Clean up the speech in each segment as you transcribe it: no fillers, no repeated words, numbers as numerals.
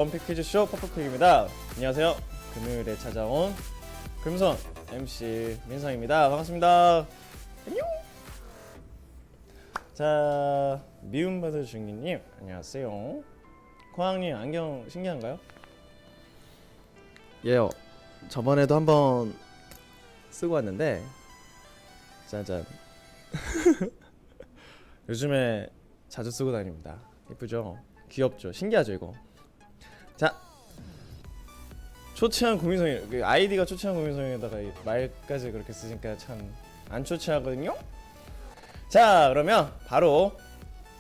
원픽 퀴즈쇼 퍼플픽입니다. 안녕하세요. 금요일에 찾아온 금손 MC 민성입니다. 반갑습니다. 안녕. 자, 미움받을 중기님 안녕하세요. 코항님 안경 신기한가요? 예요. 저번에도 한번 쓰고 왔는데 짜잔. 요즘에 자주 쓰고 다닙니다. 예쁘죠? 귀엽죠? 신기하죠 이거? 자, 초췌한 고민성이, 그 아이디가 초췌한 고민성에다가 말까지 그렇게 쓰니까 참 안 초췌하거든요. 자, 그러면 바로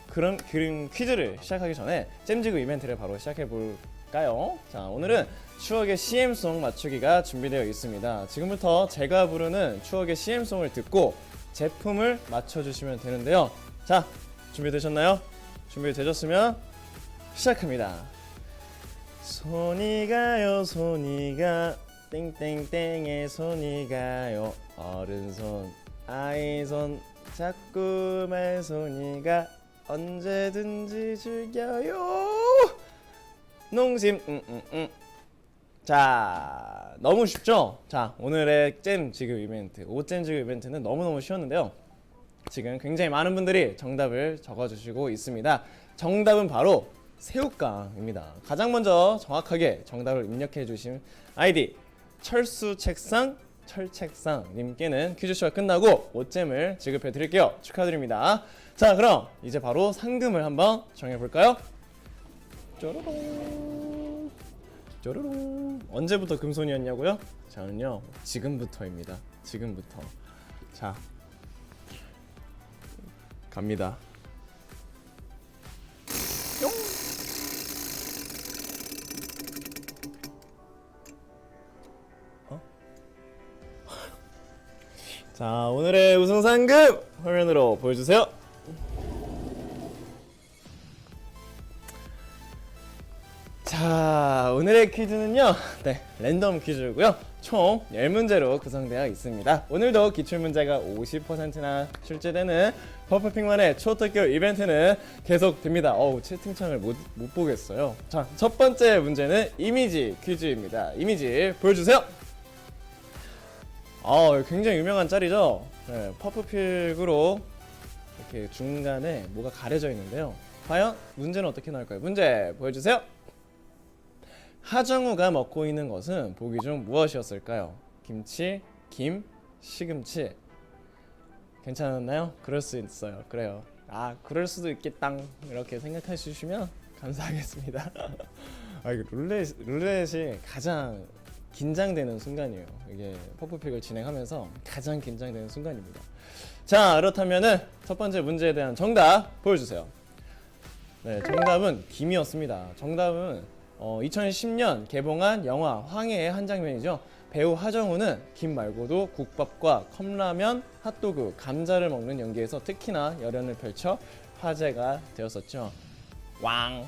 그런 퀴즈를 시작하기 전에 잼지구 이벤트를 바로 시작해 볼까요? 자, 오늘은 추억의 CM송 맞추기가 준비되어 있습니다. 지금부터 제가 부르는 추억의 CM송을 듣고 제품을 맞춰주시면 되는데요. 자, 준비되셨나요? 준비되셨으면 시작합니다. 손이 가요 손이 가 땡땡땡에 손이 가요 어른손 아이손 자꾸만 손이 가 언제든지 즐겨요 농심 자, 너무 쉽죠? 자, 오늘의 잼 지급 이벤트, 오잼 지급 이벤트는 너무너무 쉬웠는데요. 지금 굉장히 많은 분들이 정답을 적어주시고 있습니다. 정답은 바로 새우깡입니다. 가장 먼저 정확하게 정답을 입력해 주신 아이디 철수책상 철책상님께는 퀴즈쇼가 끝나고 오잼을 지급해 드릴게요. 축하드립니다. 자, 그럼 이제 바로 상금을 한번 정해볼까요? 쪼르롱 쪼르롱. 언제부터 금손이었냐고요? 저는요 지금부터입니다. 지금부터. 자, 갑니다. 뿅. 자, 오늘의 우승 상금 화면으로 보여주세요. 자, 오늘의 퀴즈는요, 네, 랜덤 퀴즈고요. 총 10문제로 구성되어 있습니다. 오늘도 기출문제가 50%나 출제되는 퍼플픽만의 초특급 이벤트는 계속됩니다. 채팅창을 못 보겠어요. 자, 첫 번째 문제는 이미지 퀴즈입니다. 이미지 보여주세요. 굉장히 유명한 짤이죠. 네, 퍼플픽으로 이렇게 중간에 뭐가 가려져 있는데요. 과연 문제는 어떻게 나올까요? 문제 보여주세요. 하정우가 먹고 있는 것은 보기 중 무엇이었을까요? 김치, 김, 시금치. 괜찮았나요? 그럴 수 있어요. 그래요. 그럴 수도 있겠다. 이렇게 생각해 주시면 감사하겠습니다. 이거 룰렛이 가장 긴장되는 순간이에요. 이게 퍼플픽을 진행하면서 가장 긴장되는 순간입니다. 자, 그렇다면은 첫 번째 문제에 대한 정답 보여주세요. 네, 정답은 김이었습니다. 정답은 2010년 개봉한 영화 황해의 한 장면이죠. 배우 하정우는 김 말고도 국밥과 컵라면, 핫도그, 감자를 먹는 연기에서 특히나 열연을 펼쳐 화제가 되었었죠. 왕.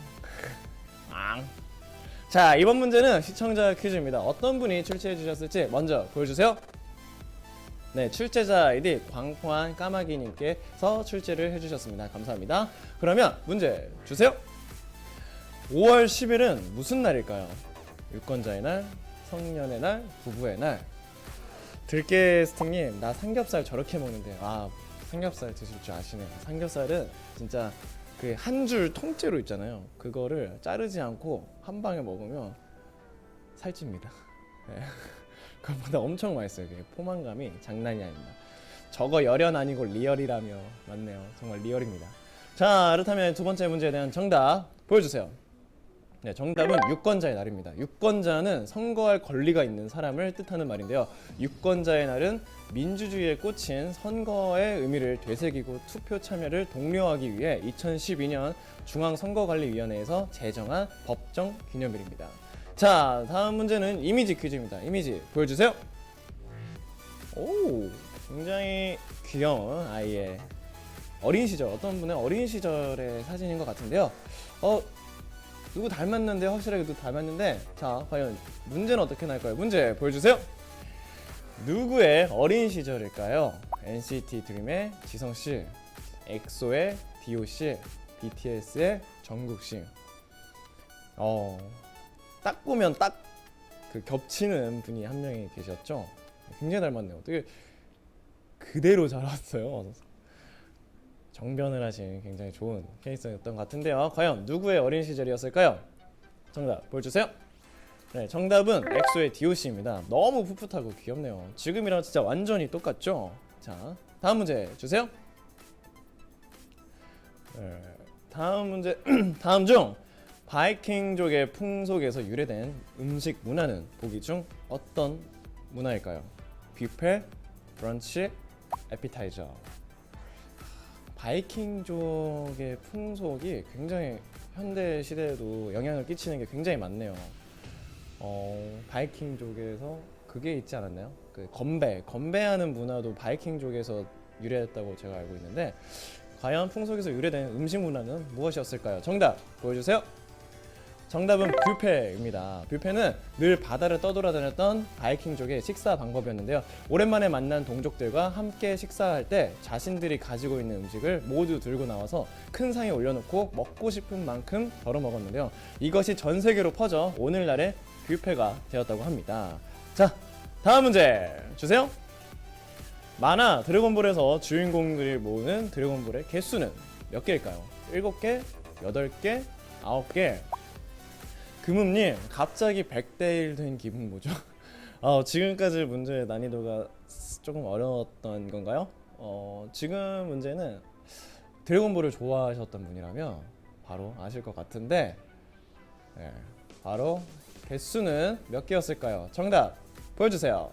왕. 자, 이번 문제는 시청자 퀴즈입니다. 어떤 분이 출제해 주셨을지 먼저 보여주세요. 네, 출제자 아이디 광포한 까마귀님께서 출제를 해주셨습니다. 감사합니다. 그러면 문제 주세요. 5월 10일은 무슨 날일까요? 유권자의 날, 성년의 날, 부부의 날. 들깨 스틱님, 나 삼겹살 저렇게 먹는데 삼겹살 드실 줄 아시네요. 삼겹살은 진짜 그 한 줄 통째로 있잖아요. 그거를 자르지 않고 한 방에 먹으면 살찝니다. 네. 그것보다 엄청 맛있어요. 그게 포만감이 장난이 아닙니다. 저거 열연 아니고 리얼이라며. 맞네요. 정말 리얼입니다. 자, 그렇다면 두 번째 문제에 대한 정답 보여주세요. 네, 정답은 유권자의 날입니다. 유권자는 선거할 권리가 있는 사람을 뜻하는 말인데요. 유권자의 날은 민주주의에 꽂힌 선거의 의미를 되새기고 투표 참여를 독려하기 위해 2012년 중앙선거관리위원회에서 제정한 법정 기념일입니다. 자, 다음 문제는 이미지 퀴즈입니다. 이미지 보여주세요. 오, 굉장히 귀여운 아이의 어린 시절, 어떤 분의 어린 시절의 사진인 것 같은데요. 누구 닮았는데, 확실하게 누구 닮았는데, 자, 과연 문제는 어떻게 나올까요? 문제 보여주세요. 누구의 어린 시절일까요? NCT 드림의 지성씨, 엑소의 디오씨, BTS의 정국씨. 딱 보면 딱 그 겹치는 분이 한 명이 계셨죠. 굉장히 닮았네요. 어떻게 그대로 자랐어요. 정변을 하신 굉장히 좋은 케이스였던 것 같은데요. 과연 누구의 어린 시절이었을까요? 정답 보여주세요. 네, 정답은 엑소의 DOC입니다. 너무 풋풋하고 귀엽네요. 지금이랑 진짜 완전히 똑같죠? 자, 다음 문제 주세요. 네, 다음 문제 다음 중 바이킹족의 풍속에서 유래된 음식 문화는 보기 중 어떤 문화일까요? 뷔페, 브런치, 에피타이저. 바이킹족의 풍속이 굉장히 현대 시대에도 영향을 끼치는 게 굉장히 많네요. 바이킹족에서 그게 있지 않았나요? 그 건배하는 문화도 바이킹족에서 유래했다고 제가 알고 있는데 과연 풍속에서 유래된 음식 문화는 무엇이었을까요? 정답 보여주세요. 정답은 뷔페입니다. 뷔페는 늘 바다를 떠돌아다녔던 바이킹족의 식사 방법이었는데요. 오랜만에 만난 동족들과 함께 식사할 때 자신들이 가지고 있는 음식을 모두 들고 나와서 큰 상에 올려놓고 먹고 싶은 만큼 덜어 먹었는데요. 이것이 전 세계로 퍼져 오늘날의 뷔페가 되었다고 합니다. 자, 다음 문제 주세요. 만화 드래곤볼에서 주인공들이 모으는 드래곤볼의 개수는 몇 개일까요? 7개, 8개, 9개. 금음님 갑자기 100대1 된 기분 뭐죠? 지금까지 문제의 난이도가 조금 어려웠던 건가요? 지금 문제는 드래곤볼을 좋아하셨던 분이라면 바로 아실 것 같은데 네, 바로 개수는 몇 개였을까요? 정답 보여주세요.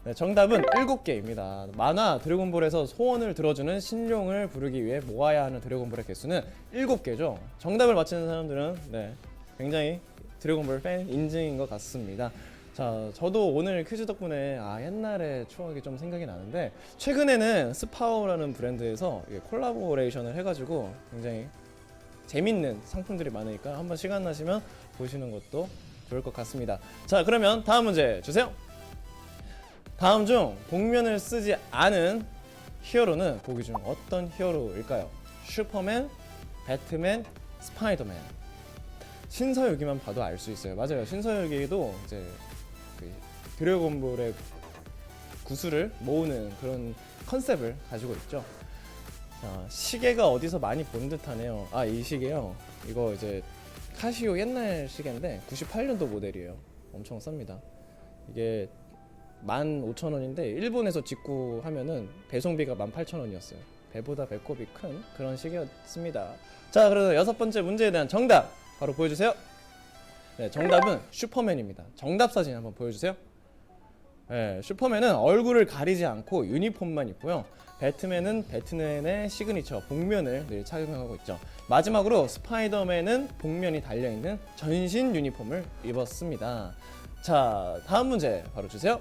네, 정답은 7개입니다. 만화 드래곤볼에서 소원을 들어주는 신룡을 부르기 위해 모아야 하는 드래곤볼의 개수는 7개죠. 정답을 맞히는 사람들은 네, 굉장히 드래곤볼 팬 인증인 것 같습니다. 자, 저도 오늘 퀴즈 덕분에 옛날의 추억이 좀 생각이 나는데 최근에는 스파오라는 브랜드에서 콜라보레이션을 해가지고 굉장히 재밌는 상품들이 많으니까 한번 시간 나시면 보시는 것도 좋을 것 같습니다. 자, 그러면 다음 문제 주세요. 다음 중 복면을 쓰지 않은 히어로는 보기 중 어떤 히어로일까요? 슈퍼맨, 배트맨, 스파이더맨. 신서유기만 봐도 알 수 있어요. 맞아요. 신서유기도 이제 그 드래곤볼의 구슬을 모으는 그런 컨셉을 가지고 있죠. 자, 시계가 어디서 많이 본 듯하네요. 이 시계요. 이거 이제 카시오 옛날 시계인데 98년도 모델이에요. 엄청 쌉니다. 이게 15,000원인데 일본에서 직구하면은 배송비가 18,000원이었어요. 배보다 배꼽이 큰 그런 시계였습니다. 자, 그래서 6번째 문제에 대한 정답 바로 보여주세요. 네, 정답은 슈퍼맨입니다. 정답 사진 한번 보여주세요. 네, 슈퍼맨은 얼굴을 가리지 않고 유니폼만 입고요. 배트맨은 배트맨의 시그니처 복면을 늘 착용하고 있죠. 마지막으로 스파이더맨은 복면이 달려있는 전신 유니폼을 입었습니다. 자, 다음 문제 바로 주세요.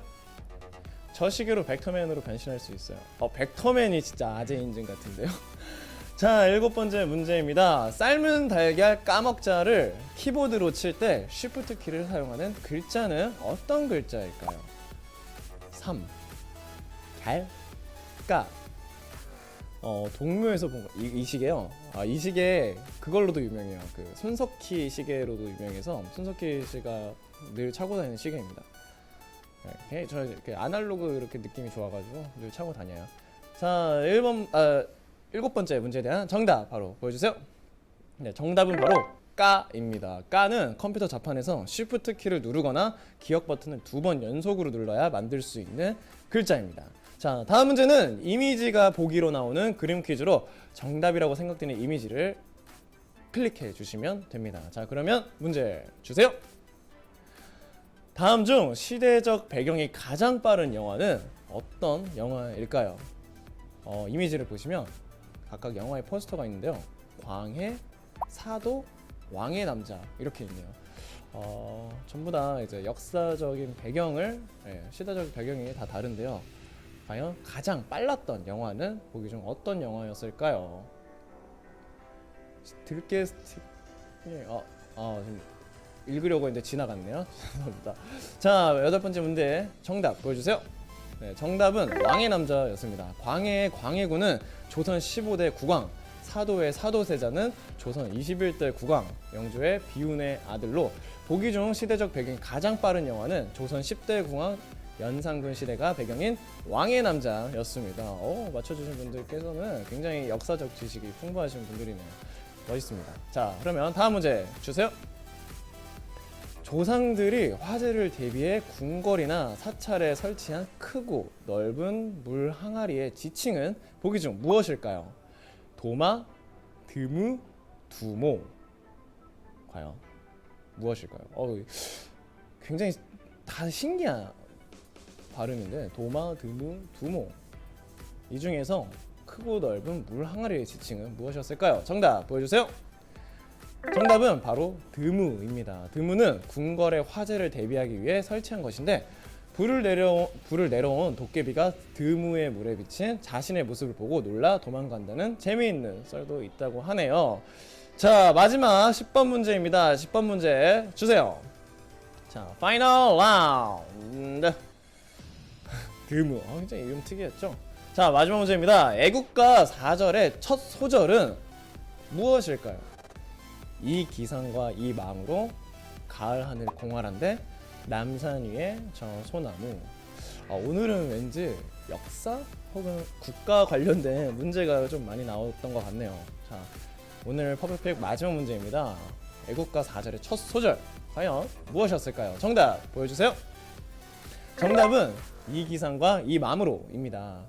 저 시계로 벡터맨으로 변신할 수 있어요. 벡터맨이 진짜 아재 인증 같은데요. 자, 7번째 문제입니다. 삶은 달걀 까먹자를 키보드로 칠 때 쉬프트 키를 사용하는 글자는 어떤 글자일까요? 3, 달, 까. 동묘에서 본 거, 이 시계요. 이 시계 그걸로도 유명해요. 그 손석희 시계로도 유명해서 손석희 씨가 늘 차고 다니는 시계입니다. 네, 저 이렇게 아날로그 이렇게 느낌이 좋아가지고 늘 차고 다녀요. 자, 7번째 문제에 대한 정답 바로 보여주세요. 네, 정답은 바로 까입니다. 까는 컴퓨터 자판에서 Shift 키를 누르거나 기억 버튼을 2번 연속으로 눌러야 만들 수 있는 글자입니다. 자, 다음 문제는 이미지가 보기로 나오는 그림 퀴즈로 정답이라고 생각되는 이미지를 클릭해 주시면 됩니다. 자, 그러면 문제 주세요. 다음 중 시대적 배경이 가장 빠른 영화는 어떤 영화일까요? 이미지를 보시면 각각 영화의 포스터가 있는데요. 광해, 사도, 왕의 남자 이렇게 있네요. 전부 다 이제 역사적인 배경을 시대적 배경이 다 다른데요. 과연 가장 빨랐던 영화는 보기 중 어떤 영화였을까요? 들깨 스틱 좀 읽으려고 했는데 지나갔네요. 죄송합니다. 자, 8번째 문제 정답 보여주세요. 네, 정답은 왕의 남자였습니다. 광해의 광해군은 조선 15대 국왕 사도의 사도세자는 조선 21대 국왕 영조의 비운의 아들로 보기 중 시대적 배경이 가장 빠른 영화는 조선 10대 국왕 연산군 시대가 배경인 왕의 남자였습니다. 맞춰주신 분들께서는 굉장히 역사적 지식이 풍부하신 분들이네요. 멋있습니다. 자, 그러면 다음 문제 주세요. 조상들이 화재를 대비해 궁궐이나 사찰에 설치한 크고 넓은 물 항아리의 지칭은 보기 중 무엇일까요? 도마, 드무, 두모. 과연 무엇일까요? 굉장히 다 신기한 발음인데 도마, 드무, 두모. 이 중에서 크고 넓은 물 항아리의 지칭은 무엇이었을까요? 정답 보여주세요. 정답은 바로 드무입니다. 드무는 궁궐의 화재를 대비하기 위해 설치한 것인데 불을 내려온 도깨비가 드무의 물에 비친 자신의 모습을 보고 놀라 도망간다는 재미있는 썰도 있다고 하네요. 자, 마지막 10번 문제입니다. 10번 문제 주세요. 자, 파이널 라운드. 드무. 굉장히 이름 특이했죠? 자, 마지막 문제입니다. 애국가 4절의 첫 소절은 무엇일까요? 이 기상과 이 마음으로 가을 하늘 공활한데 남산 위에 저 소나무. 오늘은 왠지 역사 혹은 국가 관련된 문제가 좀 많이 나왔던 것 같네요. 자, 오늘 퍼플픽 마지막 문제입니다. 애국가 4절의 첫 소절 과연 무엇이었을까요? 정답 보여주세요. 정답은 이 기상과 이 마음으로입니다.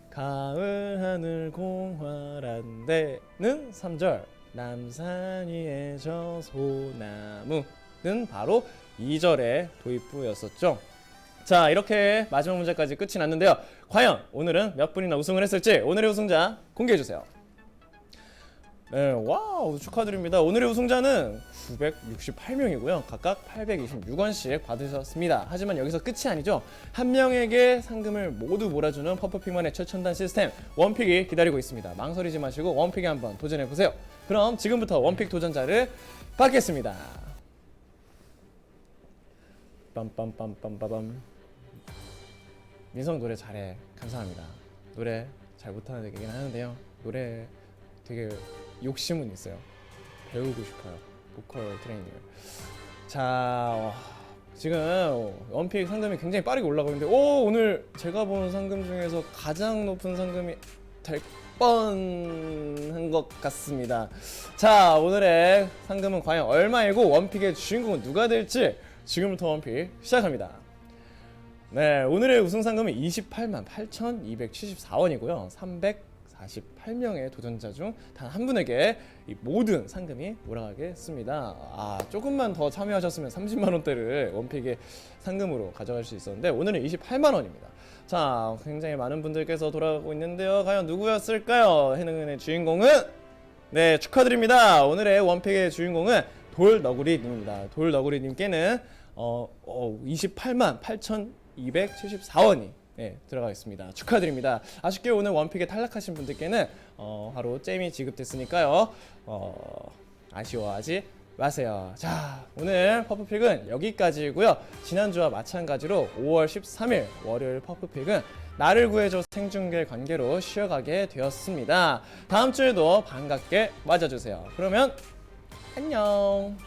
가을 하늘 공활한데는 3절 남산 위에 저 소나무는 바로 2절의 도입부였었죠. 자, 이렇게 마지막 문제까지 끝이 났는데요. 과연 오늘은 몇 분이나 우승을 했을지 오늘의 우승자 공개해주세요. 네, 와우, 축하드립니다. 오늘의 우승자는 968명이고요. 각각 826원씩 받으셨습니다. 하지만 여기서 끝이 아니죠. 한 명에게 상금을 모두 몰아주는 퍼플픽만의 최첨단 시스템 원픽이 기다리고 있습니다. 망설이지 마시고 원픽에 한번 도전해보세요. 그럼 지금부터 원픽 도전자를 받겠습니다. 빰빰빰빰빰빰. 민성 노래 잘해. 감사합니다. 노래 잘 못하는 애긴 하는데요. 노래 되게 욕심은 있어요. 배우고 싶어요. 보컬 트레이닝을. 자, 지금 원픽 상금이 굉장히 빠르게 올라가고 있는데 오늘 제가 본 상금 중에서 가장 높은 상금이 될 뻔한 것 같습니다. 자, 오늘의 상금은 과연 얼마이고 원픽의 주인공은 누가 될지 지금부터 원픽 시작합니다. 네, 오늘의 우승 상금은 288만 8,274원이고요. 348명의 도전자 중 단 한 분에게 이 모든 상금이 몰아가겠습니다. 조금만 더 참여하셨으면 30만 원대를 원픽의 상금으로 가져갈 수 있었는데 오늘은 28만 원입니다. 자, 굉장히 많은 분들께서 돌아가고 있는데요. 과연 누구였을까요? 해능의 주인공은 네, 축하드립니다. 오늘의 원픽의 주인공은 돌너구리님입니다. 돌너구리님께는 28만 8,274원이 네, 들어가겠습니다. 축하드립니다. 아쉽게 오늘 원픽에 탈락하신 분들께는 바로 잼이 지급됐으니까요. 아쉬워하지 마세요. 자, 오늘 퍼플픽은 여기까지고요. 지난주와 마찬가지로 5월 13일 월요일 퍼플픽은 나를 구해줘 생중계 관계로 쉬어가게 되었습니다. 다음 주에도 반갑게 맞아주세요. 그러면 안녕.